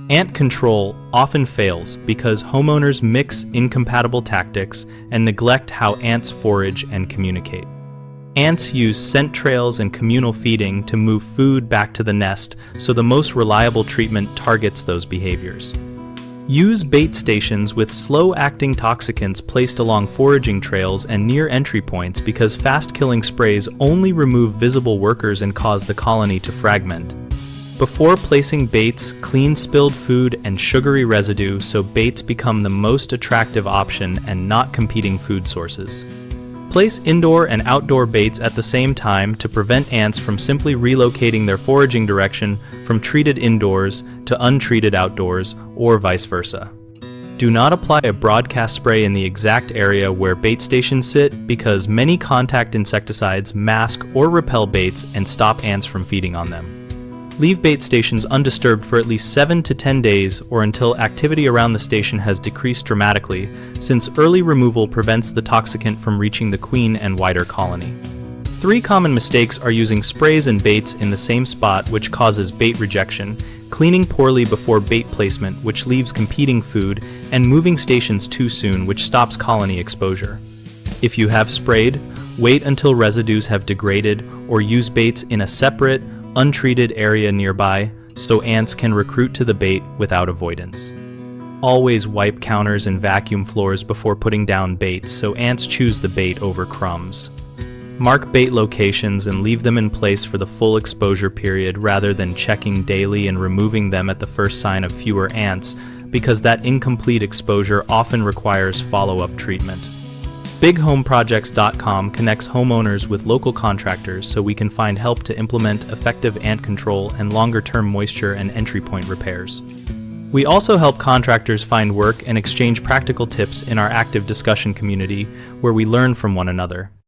Ant control often fails because homeowners mix incompatible tactics and neglect how ants forage and communicate. Ants use scent trails and communal feeding to move food back to the nest, so the most reliable treatment targets those behaviors. Use bait stations with slow-acting toxicants placed along foraging trails and near entry points because fast-killing sprays only remove visible workers and cause the colony to fragment. Before placing baits, clean spilled food and sugary residue so baits become the most attractive option and not competing food sources. Place indoor and outdoor baits at the same time to prevent ants from simply relocating their foraging direction from treated indoors to untreated outdoors, or vice versa. Do not apply a broadcast spray in the exact area where bait stations sit because many contact insecticides mask or repel baits and stop ants from feeding on them. Leave bait stations undisturbed for at least 7 to 10 days or until activity around the station has decreased dramatically, since early removal prevents the toxicant from reaching the queen and wider colony. 3 common mistakes are using sprays and baits in the same spot, which causes bait rejection, cleaning poorly before bait placement, which leaves competing food, and moving stations too soon, which stops colony exposure. If you have sprayed, wait until residues have degraded or use baits in a separate, untreated area nearby so ants can recruit to the bait without avoidance. Always wipe counters and vacuum floors before putting down baits so ants choose the bait over crumbs. Mark bait locations and leave them in place for the full exposure period rather than checking daily and removing them at the first sign of fewer ants, because that incomplete exposure often requires follow-up treatment. BigHomeProjects.com connects homeowners with local contractors so we can find help to implement effective ant control and longer-term moisture and entry point repairs. We also help contractors find work and exchange practical tips in our active discussion community where we learn from one another.